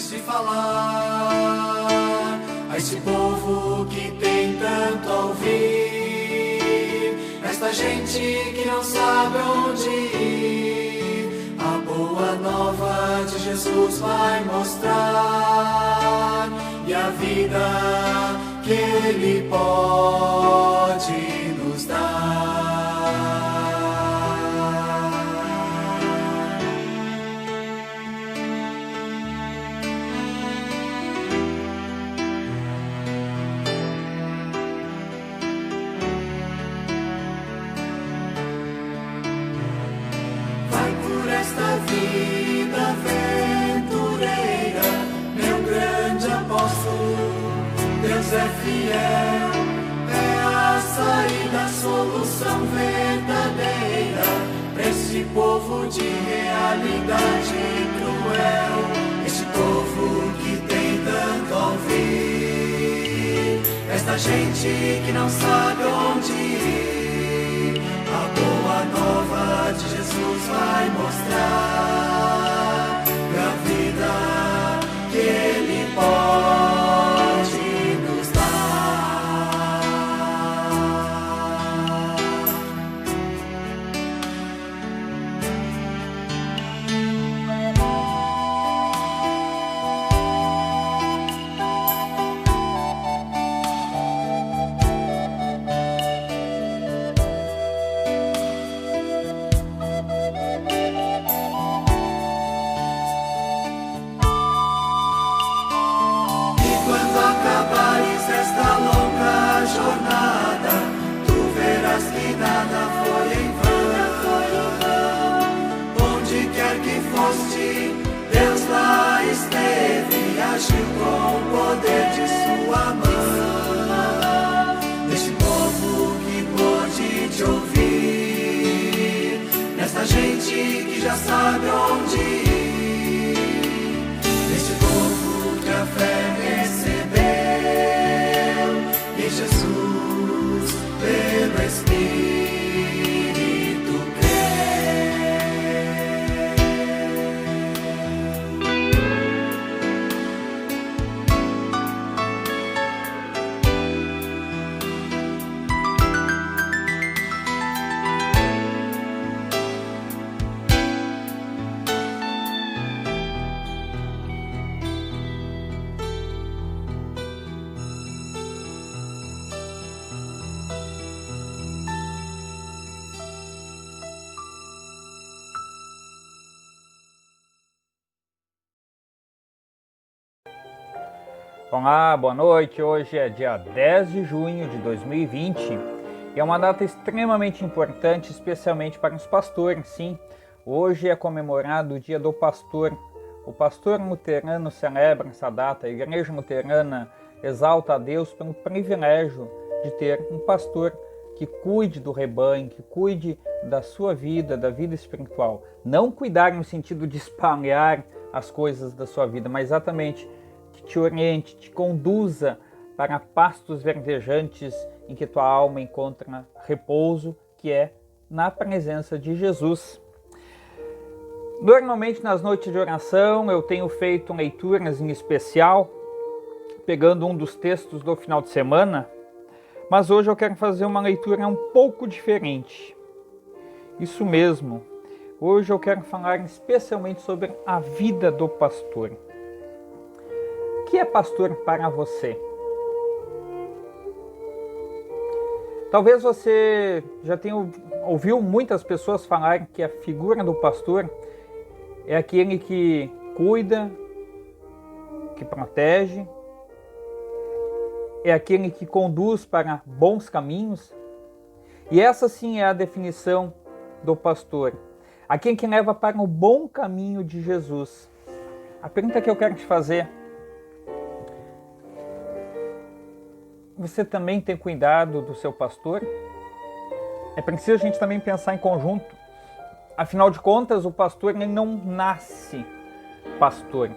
de falar a esse povo que tem tanto a ouvir, esta gente que não sabe onde ir. A boa nova de Jesus vai mostrar, e a vida que Ele pode nos dar. Vai por esta vida aventureira, meu grande apóstolo, Deus é fiel, é a saída, a solução verdadeira para esse povo de realidade cruel, esse povo que tem tanto a ouvir, esta gente que não sabe onde ir. A boa nova de Jesus vai mostrar a vida que Ele pode nos dar. Esta longa jornada, tu verás que nada foi em vão. Onde quer que foste, Deus lá esteve e agiu com o poder de sua mão. Neste povo que pôde te ouvir, nesta gente que já sabe onde ir, neste povo que a fé recebeu em Jesus, pelo Espírito Olá, boa noite. Hoje é dia 10 de junho de 2020 e é uma data extremamente importante, especialmente para os pastores. Sim, hoje é comemorado o Dia do Pastor. O pastor luterano celebra essa data. A Igreja Luterana exalta a Deus pelo privilégio de ter um pastor que cuide do rebanho, que cuide da sua vida, da vida espiritual. Não cuidar no sentido de espalhar as coisas da sua vida, mas exatamente que te oriente, te conduza para pastos verdejantes em que tua alma encontra repouso, que é na presença de Jesus. Normalmente nas noites de oração eu tenho feito leituras em especial, pegando um dos textos do final de semana, mas hoje eu quero fazer uma leitura um pouco diferente. Isso mesmo, hoje eu quero falar especialmente sobre a vida do pastor. O que é pastor para você? Talvez você já tenha ouvido muitas pessoas falarem que a figura do pastor é aquele que cuida, que protege, é aquele que conduz para bons caminhos. E essa sim é a definição do pastor, aquele que leva para o bom caminho de Jesus. A pergunta que eu quero te fazer: você também tem cuidado do seu pastor? É preciso a gente também pensar em conjunto. Afinal de contas, o pastor ele não nasce pastor.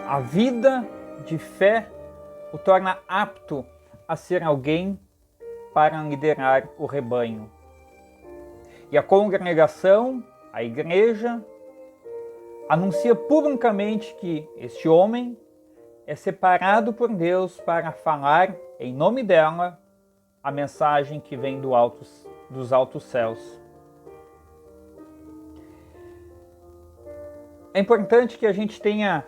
A vida de fé o torna apto a ser alguém para liderar o rebanho. E a congregação, a igreja, anuncia publicamente que este homem é separado por Deus para falar em nome dela a mensagem que vem dos altos céus. É importante que a gente tenha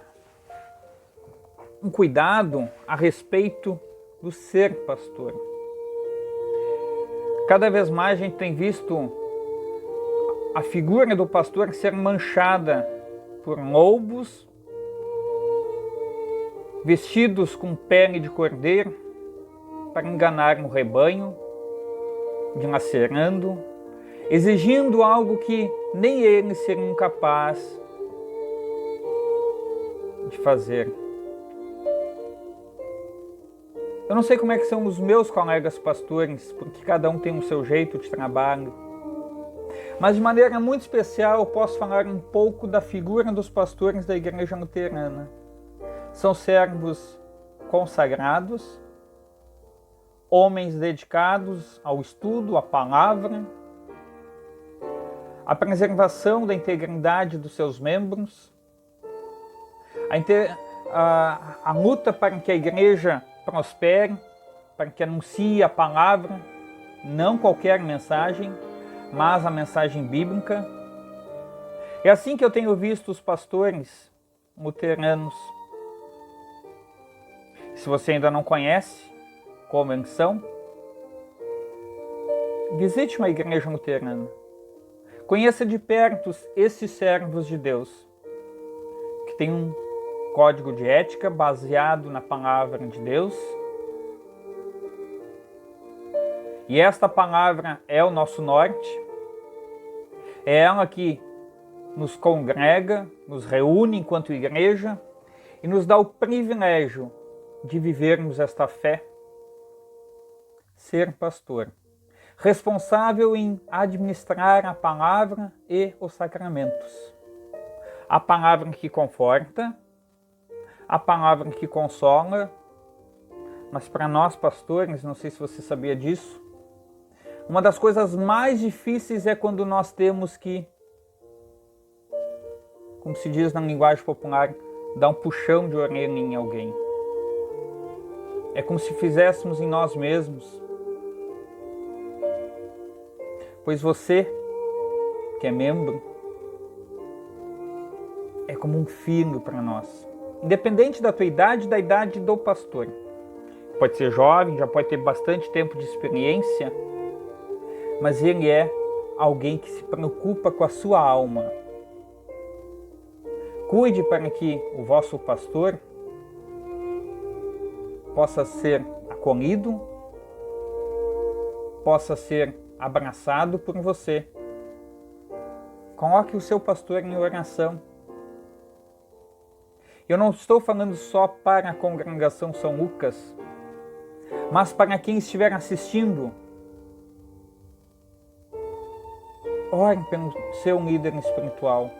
um cuidado a respeito do ser pastor. Cada vez mais a gente tem visto a figura do pastor ser manchada por lobos, vestidos com pele de cordeiro, para enganar o rebanho, dilacerando, exigindo algo que nem eles seriam capazes de fazer. Eu não sei como é que são os meus colegas pastores, porque cada um tem o seu jeito de trabalho. Mas de maneira muito especial eu posso falar um pouco da figura dos pastores da Igreja Luterana. São servos consagrados, homens dedicados ao estudo, à palavra, à preservação da integridade dos seus membros, a luta para que a igreja prospere, para que anuncie a palavra, não qualquer mensagem, mas a mensagem bíblica. É assim que eu tenho visto os pastores luteranos. Se você ainda não conhece como eles são, visite uma igreja luterana. Conheça de perto esses servos de Deus, que tem um código de ética baseado na palavra de Deus. E esta palavra é o nosso norte. É ela que nos congrega, nos reúne enquanto igreja e nos dá o privilégio de vivermos esta fé. Ser pastor, responsável em administrar a palavra e os sacramentos. A palavra que conforta, a palavra que consola, mas para nós pastores, não sei se você sabia disso, uma das coisas mais difíceis é quando nós temos que, como se diz na linguagem popular, dar um puxão de orelha em alguém. É como se fizéssemos em nós mesmos. Pois você, que é membro, é como um filho para nós. Independente da tua idade, da idade do pastor. Pode ser jovem, já pode ter bastante tempo de experiência, mas ele é alguém que se preocupa com a sua alma. Cuide para que o vosso pastor possa ser acolhido, possa ser abraçado por você. Coloque o seu pastor em oração. Eu não estou falando só para a congregação São Lucas, mas para quem estiver assistindo. Ore pelo seu líder espiritual,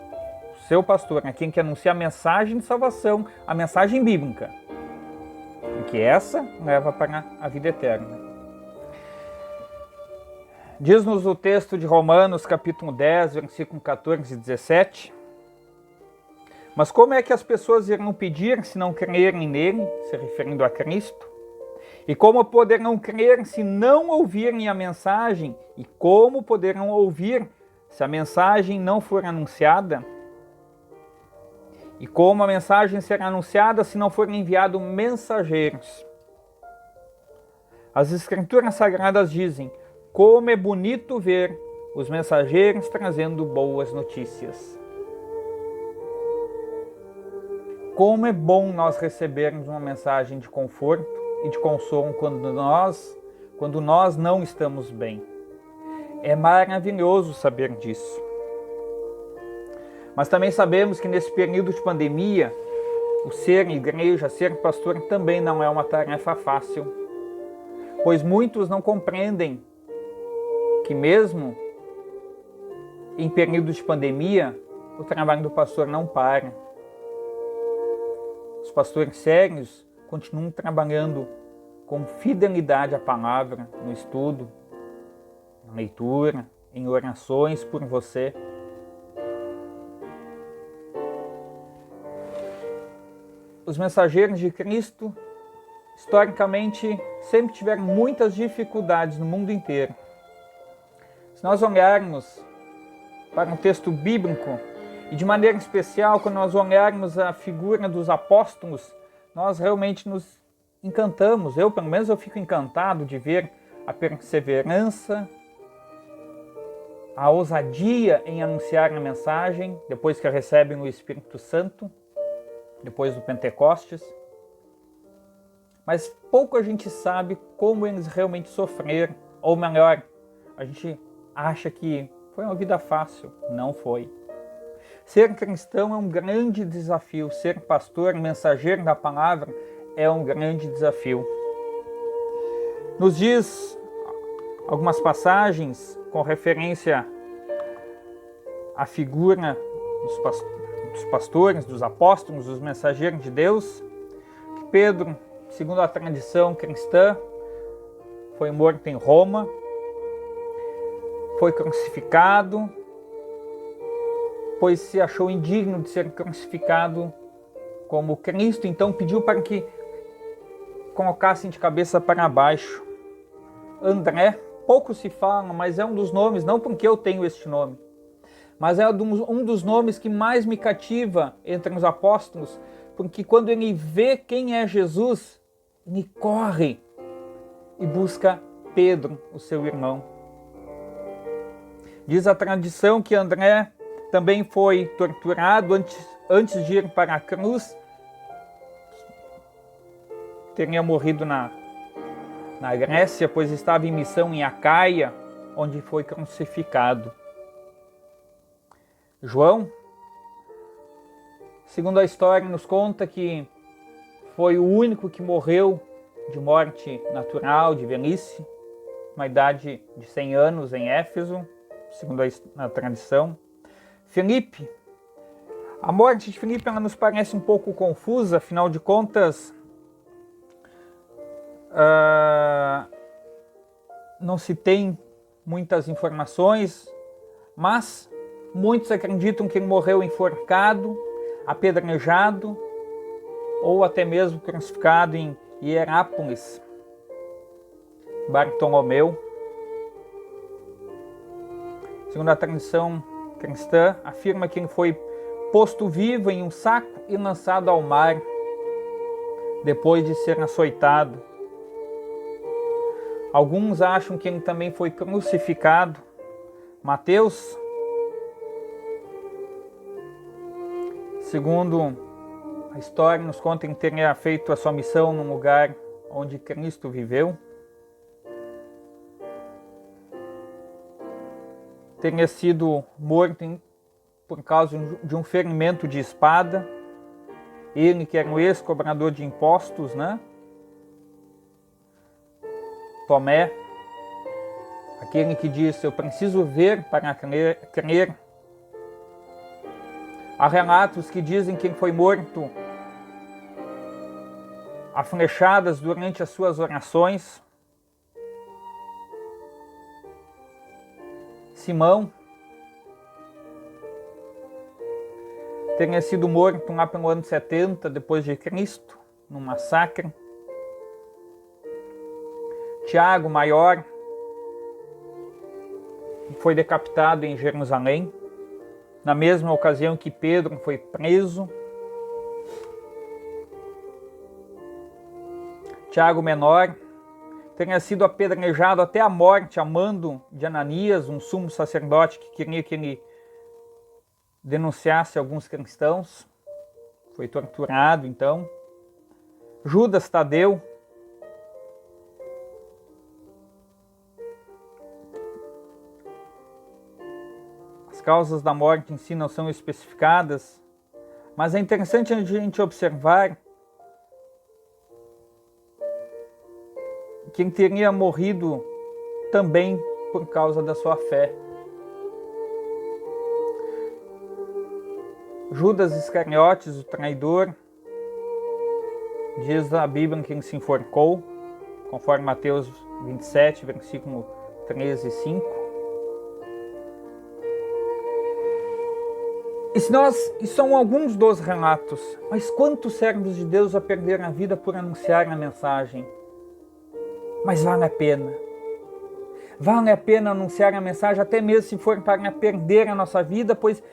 o seu pastor, quem quer anunciar a mensagem de salvação, a mensagem bíblica, porque essa leva para a vida eterna. Diz-nos o texto de Romanos, capítulo 10, versículo 14 e 17. Mas como é que as pessoas irão pedir se não crerem nele, se referindo a Cristo? E como poderão crer se não ouvirem a mensagem? E como poderão ouvir se a mensagem não for anunciada? E como a mensagem será anunciada se não forem enviados mensageiros? As Escrituras Sagradas dizem: como é bonito ver os mensageiros trazendo boas notícias. Como é bom nós recebermos uma mensagem de conforto e de consolo quando nós não estamos bem. É maravilhoso saber disso. Mas também sabemos que nesse período de pandemia, o ser igreja, ser pastor também não é uma tarefa fácil, pois muitos não compreendem que mesmo em período de pandemia, o trabalho do pastor não para. Os pastores sérios continuam trabalhando com fidelidade à palavra, no estudo, na leitura, em orações por você. os mensageiros de Cristo, historicamente, sempre tiveram muitas dificuldades no mundo inteiro. Se nós olharmos para um texto bíblico, e de maneira especial, quando nós olharmos a figura dos apóstolos, nós realmente nos encantamos. Pelo menos, eu fico encantado de ver a perseverança, a ousadia em anunciar a mensagem, depois que recebem o Espírito Santo, depois do Pentecostes. Mas pouco a gente sabe como eles realmente sofreram, ou melhor, a gente acha que foi uma vida fácil. Não foi. Ser cristão é um grande desafio, ser pastor, mensageiro da palavra, é um grande desafio. Nos diz algumas passagens com referência à figura dos pastores, dos apóstolos, dos mensageiros de Deus, que Pedro, segundo a tradição cristã, foi morto em Roma, foi crucificado, pois se achou indigno de ser crucificado como Cristo, então pediu para que colocassem de cabeça para baixo. André, pouco se fala, mas é um dos nomes, não porque eu tenho este nome, mas é um dos nomes que mais me cativa entre os apóstolos, porque quando ele vê quem é Jesus, ele corre e busca Pedro, o seu irmão. Diz a tradição que André também foi torturado antes de ir para a cruz. Teria morrido na Grécia, pois estava em missão em Acaia, onde foi crucificado. João, segundo a história, nos conta que foi o único que morreu de morte natural, de velhice, uma idade de 100 anos em Éfeso, segundo a tradição. Filipe, a morte de Filipe ela nos parece um pouco confusa, afinal de contas, não se tem muitas informações, mas muitos acreditam que ele morreu enforcado, apedrejado ou até mesmo crucificado em Hierápolis. Bartolomeu, segundo a tradição cristã, afirma que ele foi posto vivo em um saco e lançado ao mar depois de ser açoitado. Alguns acham que ele também foi crucificado. Mateus, segundo a história, nos conta que ele teria feito a sua missão num lugar onde Cristo viveu. Teria sido morto por causa de um ferimento de espada. Ele, que era um ex-cobrador de impostos, né? Tomé, aquele que disse: eu preciso ver para crer. Há relatos que dizem que ele foi morto a flechadas durante as suas orações. Simão teria sido morto lá pelo ano 70 depois de Cristo, num massacre. Tiago, maior, foi decapitado em Jerusalém, na mesma ocasião que Pedro foi preso. Tiago, menor, teria sido apedrejado até a morte a mando de Ananias, um sumo sacerdote que queria que ele denunciasse alguns cristãos. Foi torturado, então. Judas Tadeu, as causas da morte em si não são especificadas, mas é interessante a gente observar que ele teria morrido também por causa da sua fé. Judas Iscariotes, o traidor, diz a Bíblia que ele se enforcou, conforme Mateus 27, versículo 13 e 5. E são alguns dos relatos, mas quantos servos de Deus já perderam a vida por anunciar a mensagem? Mas vale a pena. Vale a pena anunciar a mensagem, até mesmo se for para perder a nossa vida, pois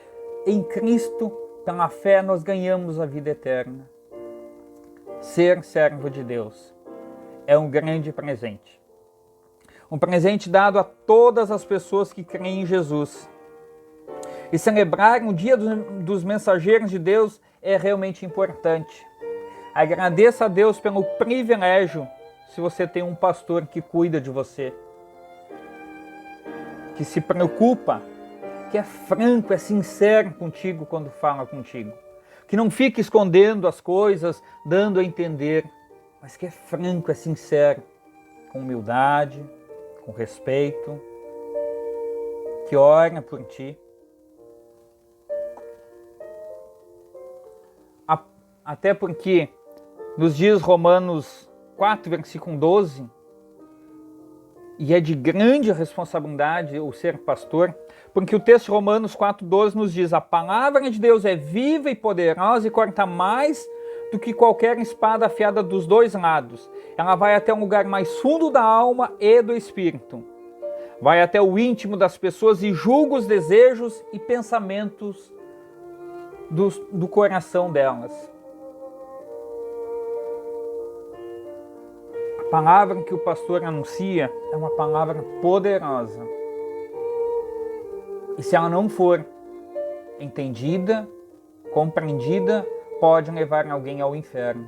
em Cristo, pela fé, nós ganhamos a vida eterna. Ser servo de Deus é um grande presente. Um presente dado a todas as pessoas que creem em Jesus. E celebrar o Dia dos Mensageiros de Deus é realmente importante. Agradeça a Deus pelo privilégio se você tem um pastor que cuida de você, que se preocupa, que é franco, é sincero contigo quando fala contigo, que não fica escondendo as coisas, dando a entender, mas que é franco, é sincero, com humildade, com respeito, que ora por ti. Até porque nos diz Romanos 4, versículo 12, e é de grande responsabilidade o ser pastor, porque o texto de Romanos 4,12 nos diz: a palavra de Deus é viva e poderosa e corta mais do que qualquer espada afiada dos dois lados. Ela vai até um lugar mais fundo da alma e do espírito. Vai até o íntimo das pessoas e julga os desejos e pensamentos do coração delas. A palavra que o pastor anuncia é uma palavra poderosa. E se ela não for entendida, compreendida, pode levar alguém ao inferno.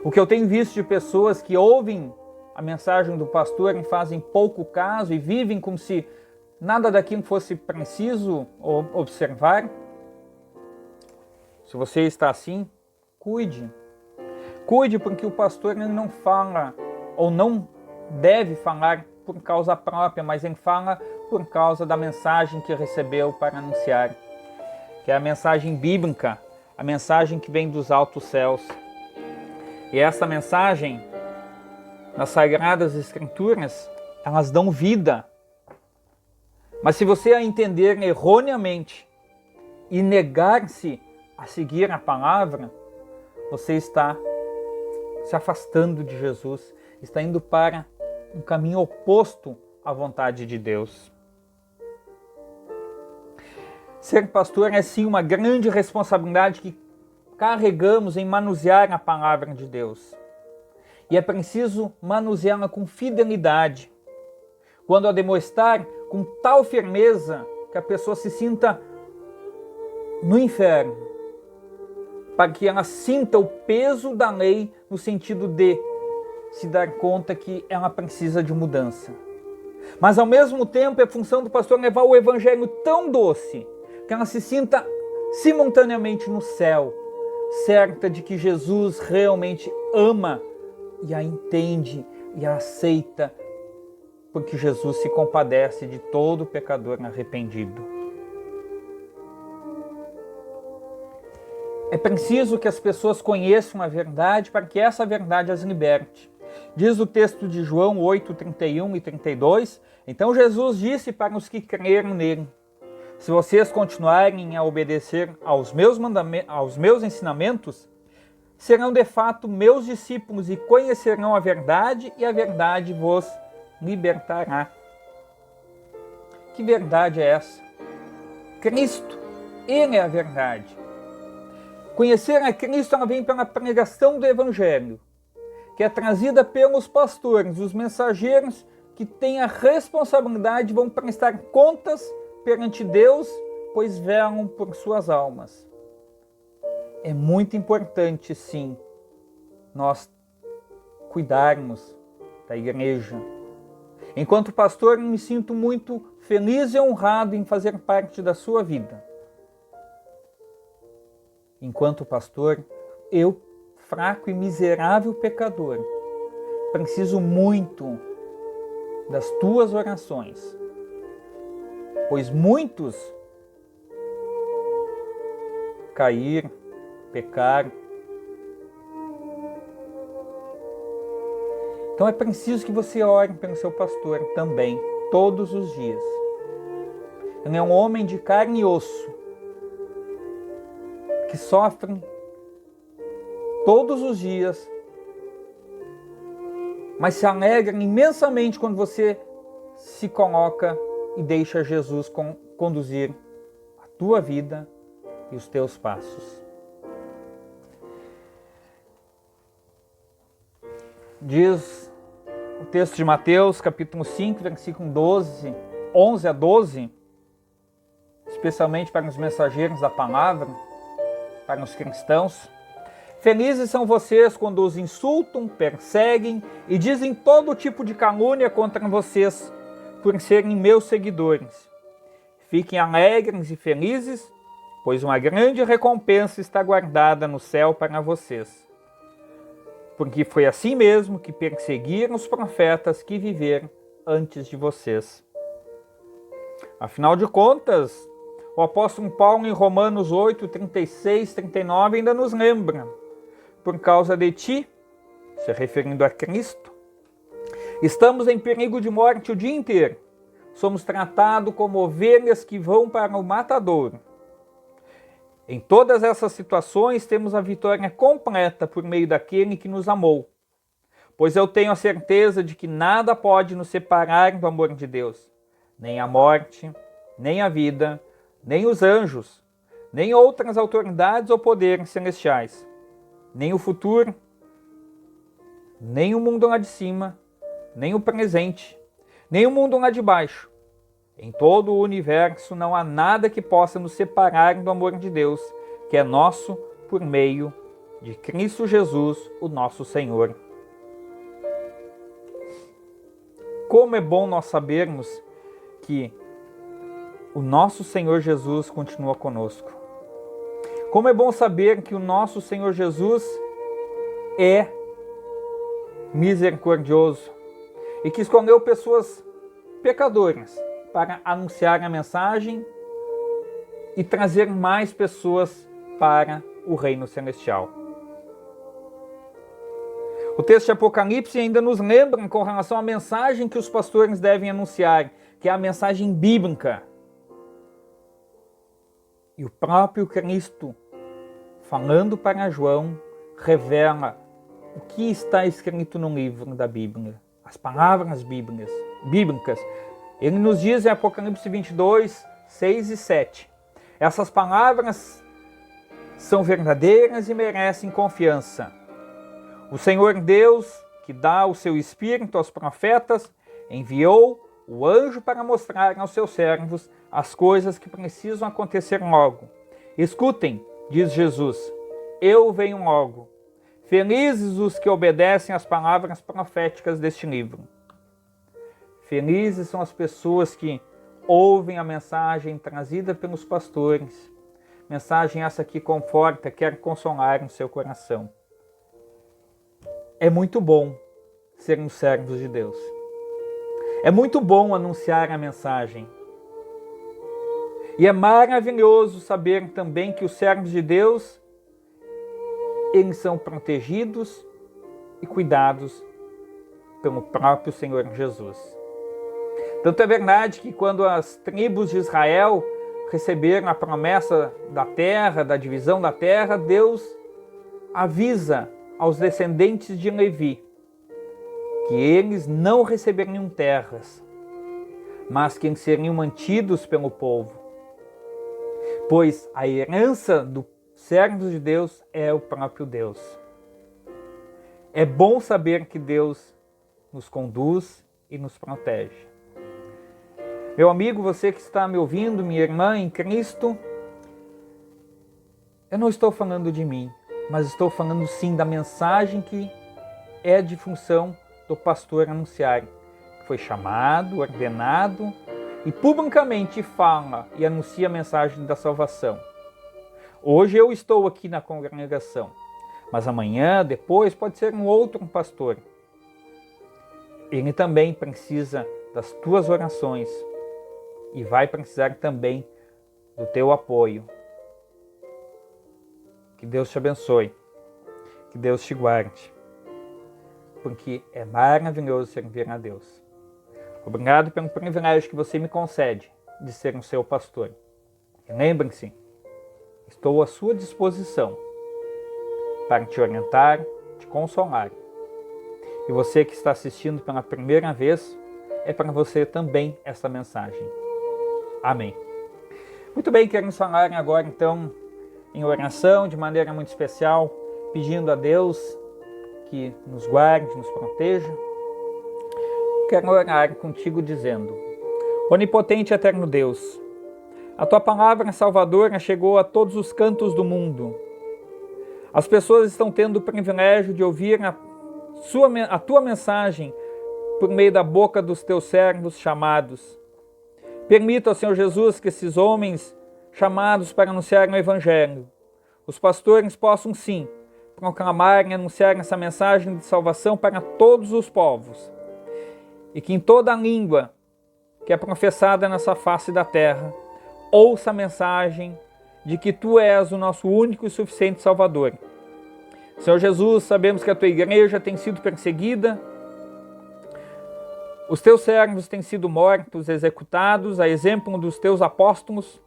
O que eu tenho visto de pessoas que ouvem a mensagem do pastor e fazem pouco caso e vivem como se nada daquilo fosse preciso observar. Se você está assim, cuide. Cuide, porque o pastor ele não fala ou não deve falar por causa própria, mas ele fala por causa da mensagem que recebeu para anunciar, que é a mensagem bíblica, a mensagem que vem dos altos céus. E essa mensagem, nas Sagradas Escrituras, elas dão vida. Mas se você a entender erroneamente e negar-se a seguir a palavra, você está se afastando de Jesus, está indo para um caminho oposto à vontade de Deus. Ser pastor é sim uma grande responsabilidade que carregamos em manusear a palavra de Deus. E é preciso manuseá-la com fidelidade. Quando a demonstrar com tal firmeza que a pessoa se sinta no inferno, para que ela sinta o peso da lei no sentido de se dar conta que ela precisa de mudança. Mas ao mesmo tempo é função do pastor levar o evangelho tão doce que ela se sinta simultaneamente no céu, certa de que Jesus realmente ama e a entende e a aceita, porque Jesus se compadece de todo pecador arrependido. É preciso que as pessoas conheçam a verdade para que essa verdade as liberte. Diz o texto de João 8, 31 e 32, então Jesus disse para os que creram nele: se vocês continuarem a obedecer aos meus ensinamentos, serão de fato meus discípulos e conhecerão a verdade, e a verdade vos libertará. Que verdade é essa? Cristo, Ele é a verdade. Conhecer a Cristo, ela vem pela pregação do Evangelho, que é trazida pelos pastores, os mensageiros que têm a responsabilidade de vão prestar contas perante Deus, pois velam por suas almas. É muito importante, sim, nós cuidarmos da igreja. Enquanto pastor, eu me sinto muito feliz e honrado em fazer parte da sua vida. Enquanto pastor, eu, fraco e miserável pecador, preciso muito das tuas orações, pois muitos cair, pecar. Então é preciso que você ore pelo seu pastor também, todos os dias. Ele é um homem de carne e osso, que sofrem todos os dias, mas se alegram imensamente quando você se coloca e deixa Jesus conduzir a tua vida e os teus passos. Diz o texto de Mateus, capítulo 5, versículo 11 a 12, especialmente para os mensageiros da palavra, para os cristãos. Felizes são vocês quando os insultam, perseguem e dizem todo tipo de calúnia contra vocês, por serem meus seguidores. Fiquem alegres e felizes, pois uma grande recompensa está guardada no céu para vocês. Porque foi assim mesmo que perseguiram os profetas que viveram antes de vocês. Afinal de contas, o apóstolo Paulo em Romanos 8, 36, 39 ainda nos lembra: por causa de ti, se referindo a Cristo, estamos em perigo de morte o dia inteiro. Somos tratados como ovelhas que vão para o matadouro. Em todas essas situações, temos a vitória completa por meio daquele que nos amou. Pois eu tenho a certeza de que nada pode nos separar do amor de Deus. Nem a morte, nem a vida, nem os anjos, nem outras autoridades ou poderes celestiais, nem o futuro, nem o mundo lá de cima, nem o presente, nem o mundo lá de baixo. Em todo o universo não há nada que possa nos separar do amor de Deus, que é nosso por meio de Cristo Jesus, o nosso Senhor. Como é bom nós sabermos que o nosso Senhor Jesus continua conosco. Como é bom saber que o nosso Senhor Jesus é misericordioso e que escolheu pessoas pecadoras para anunciar a mensagem e trazer mais pessoas para o reino celestial. O texto de Apocalipse ainda nos lembra com relação à mensagem que os pastores devem anunciar, que é a mensagem bíblica. E o próprio Cristo, falando para João, revela o que está escrito no livro da Bíblia, as palavras bíblicas. Ele nos diz em Apocalipse 22, 6 e 7. Essas palavras são verdadeiras e merecem confiança. O Senhor Deus, que dá o seu Espírito aos profetas, enviou o anjo para mostrar aos seus servos as coisas que precisam acontecer logo. Escutem, diz Jesus, eu venho logo. Felizes os que obedecem às palavras proféticas deste livro. Felizes são as pessoas que ouvem a mensagem trazida pelos pastores. Mensagem essa que conforta, quer consolar no seu coração. É muito bom sermos servos de Deus. É muito bom anunciar a mensagem. E é maravilhoso saber também que os servos de Deus, eles são protegidos e cuidados pelo próprio Senhor Jesus. Tanto é verdade que quando as tribos de Israel receberam a promessa da terra, da divisão da terra, Deus avisa aos descendentes de Levi que eles não receberiam terras, mas que eles seriam mantidos pelo povo. Pois a herança dos servos de Deus é o próprio Deus. É bom saber que Deus nos conduz e nos protege. Meu amigo, você que está me ouvindo, minha irmã em Cristo, eu não estou falando de mim, mas estou falando sim da mensagem que é de função do pastor anunciar, que foi chamado, ordenado e publicamente fala e anuncia a mensagem da salvação. Hoje eu estou aqui na congregação, mas amanhã, depois, pode ser um outro pastor. Ele também precisa das tuas orações e vai precisar também do teu apoio. Que Deus te abençoe, que Deus te guarde, porque é maravilhoso servir a Deus. Obrigado pelo privilégio que você me concede de ser um seu pastor. E lembre-se, estou à sua disposição para te orientar, te consolar. E você que está assistindo pela primeira vez, é para você também essa mensagem. Amém. Muito bem, queremos falar agora então em oração de maneira muito especial, pedindo a Deus que nos guarde, nos proteja. Quero orar contigo dizendo: Onipotente e eterno Deus, a tua palavra salvadora chegou a todos os cantos do mundo. As pessoas estão tendo o privilégio de ouvir a tua mensagem por meio da boca dos teus servos chamados. Permita, Senhor Jesus, que esses homens chamados para anunciar o Evangelho, os pastores possam sim proclamar e anunciar essa mensagem de salvação para todos os povos. E que em toda a língua que é professada nessa face da terra, ouça a mensagem de que Tu és o nosso único e suficiente Salvador. Senhor Jesus, sabemos que a Tua igreja tem sido perseguida, os Teus servos têm sido mortos, executados, a exemplo dos Teus apóstolos.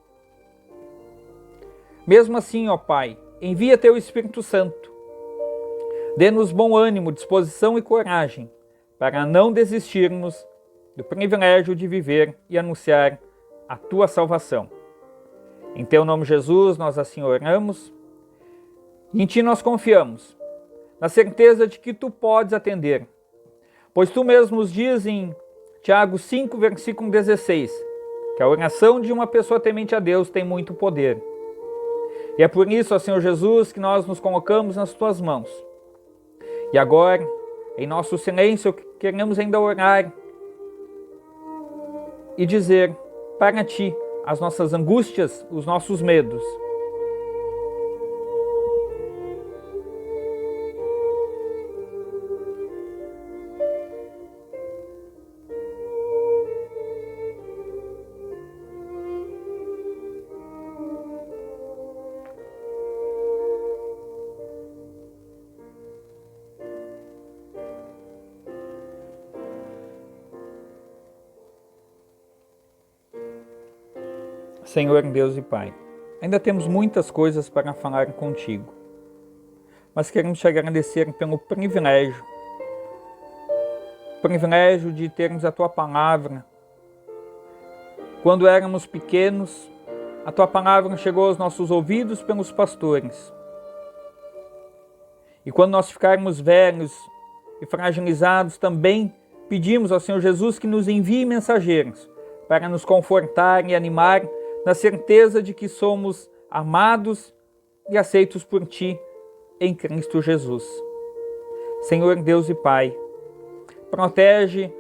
Mesmo assim, ó Pai, envia Teu Espírito Santo. Dê-nos bom ânimo, disposição e coragem para não desistirmos do privilégio de viver e anunciar a Tua salvação. Em Teu nome, Jesus, nós assim oramos e em Ti nós confiamos, na certeza de que Tu podes atender. Pois Tu mesmo nos diz em Tiago 5, versículo 16, que a oração de uma pessoa temente a Deus tem muito poder. E é por isso, ó Senhor Jesus, que nós nos colocamos nas Tuas mãos. E agora, em nosso silêncio, queremos ainda orar e dizer para Ti as nossas angústias, os nossos medos. Senhor Deus e Pai, ainda temos muitas coisas para falar contigo, mas queremos te agradecer pelo privilégio de termos a Tua palavra. Quando éramos pequenos, a Tua palavra chegou aos nossos ouvidos pelos pastores. E quando nós ficarmos velhos e fragilizados, também pedimos ao Senhor Jesus que nos envie mensageiros para nos confortar e animar na certeza de que somos amados e aceitos por Ti em Cristo Jesus. Senhor Deus e Pai, protege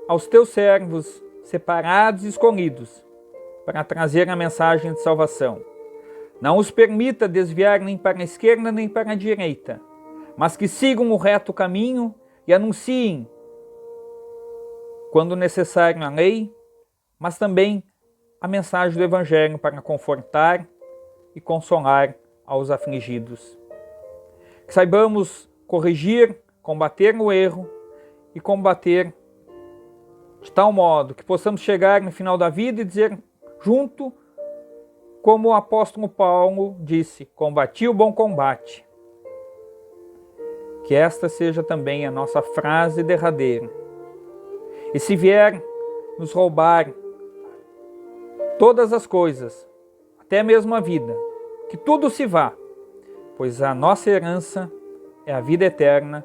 aos Teus servos separados e escolhidos para trazer a mensagem de salvação. Não os permita desviar nem para a esquerda nem para a direita, mas que sigam o reto caminho e anunciem, quando necessário, a lei, mas também a mensagem do Evangelho para confortar e consolar aos afligidos. Que saibamos corrigir, combater o erro e combater de tal modo que possamos chegar no final da vida e dizer junto, como o apóstolo Paulo disse: combati o bom combate. Que esta seja também a nossa frase derradeira. E se vier nos roubar todas as coisas, até mesmo a vida, que tudo se vá, pois a nossa herança é a vida eterna,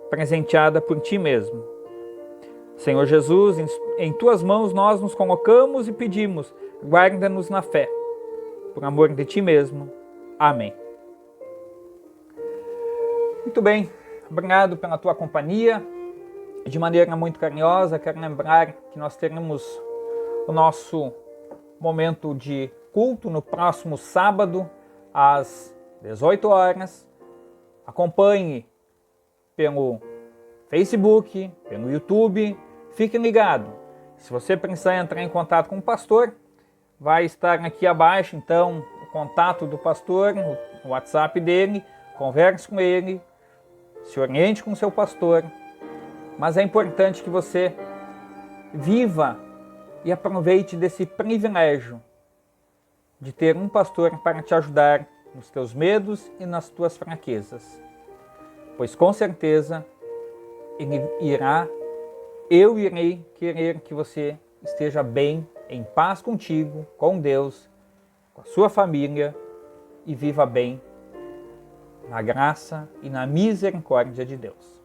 presenteada por Ti mesmo. Senhor Jesus, em Tuas mãos nós nos colocamos e pedimos, guarda-nos na fé, por amor de Ti mesmo. Amém. Muito bem, obrigado pela Tua companhia. De maneira muito carinhosa, quero lembrar que nós teremos o nosso momento de culto no próximo sábado, às 18 horas. Acompanhe pelo Facebook, pelo YouTube, fique ligado. Se você precisar entrar em contato com o pastor, vai estar aqui abaixo, então, o contato do pastor, o WhatsApp dele, converse com ele, se oriente com o seu pastor, mas é importante que você viva e aproveite desse privilégio de ter um pastor para te ajudar nos teus medos e nas tuas fraquezas, pois com certeza eu irei querer que você esteja bem, em paz contigo, com Deus, com a sua família e viva bem na graça e na misericórdia de Deus.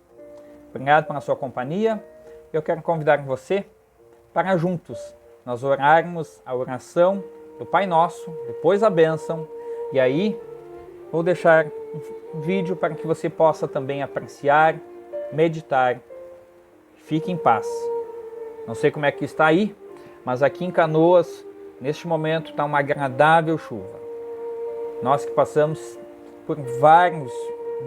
Obrigado pela sua companhia. Eu quero convidar você para juntos nós orarmos a oração do Pai Nosso, depois a bênção, e aí vou deixar um vídeo para que você possa também apreciar, meditar. Fique em paz. Não sei como é que está aí, mas aqui em Canoas, neste momento, está uma agradável chuva. Nós que passamos por vários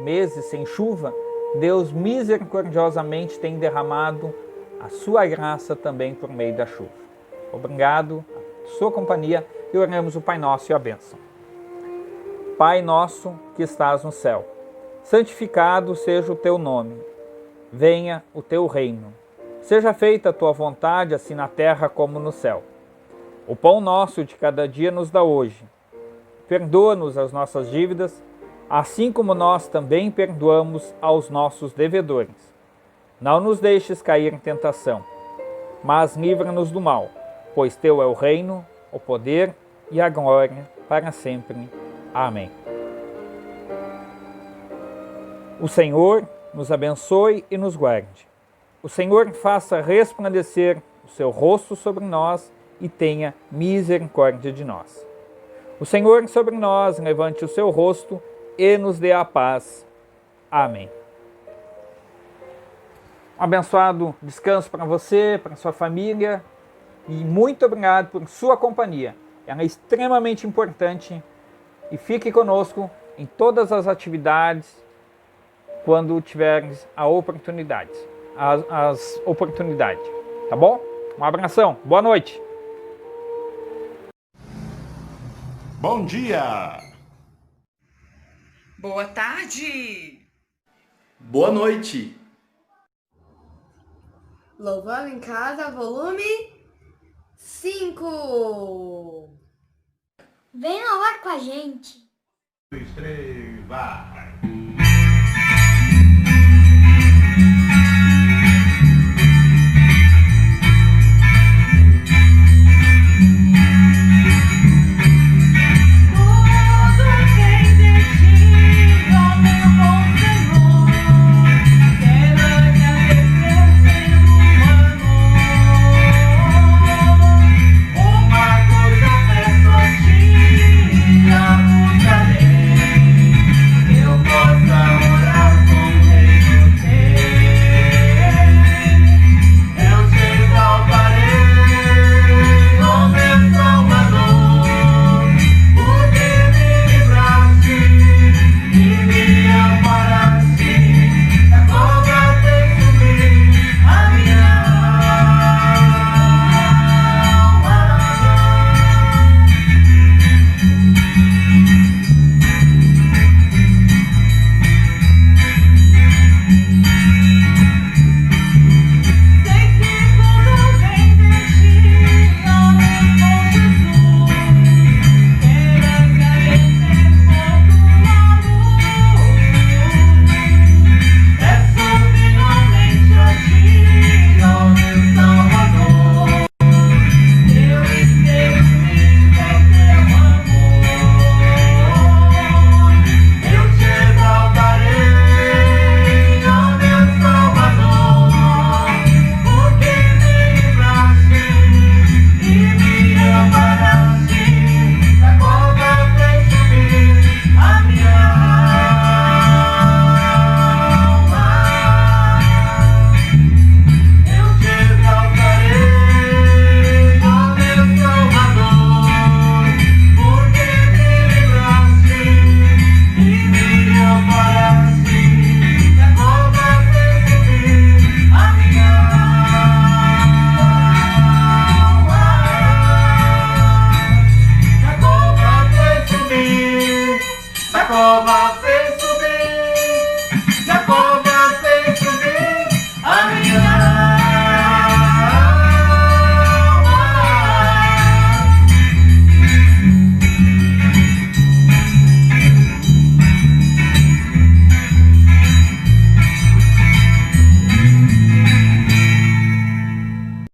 meses sem chuva, Deus misericordiosamente tem derramado a sua graça também por meio da chuva. Obrigado a sua companhia e oremos o Pai Nosso e a bênção. Pai nosso que estás no céu, santificado seja o teu nome. Venha o teu reino. Seja feita a tua vontade, assim na terra como no céu. O pão nosso de cada dia nos dá hoje. Perdoa-nos as nossas dívidas, assim como nós também perdoamos aos nossos devedores. Não nos deixes cair em tentação, mas livra-nos do mal, pois teu é o reino, o poder e a glória para sempre. Amém. O Senhor nos abençoe e nos guarde. O Senhor faça resplandecer o seu rosto sobre nós e tenha misericórdia de nós. O Senhor sobre nós levante o seu rosto e nos dê a paz. Amém. Um abençoado descanso para você, para sua família e muito obrigado por sua companhia. Ela é extremamente importante e fique conosco em todas as atividades quando tiveres a oportunidade, as oportunidades, tá bom? Um abração, boa noite. Bom dia. Boa tarde. Boa noite. Louvando em Casa, volume 5. Vem louvar com a gente. 1, 2, 3, vai. Jacob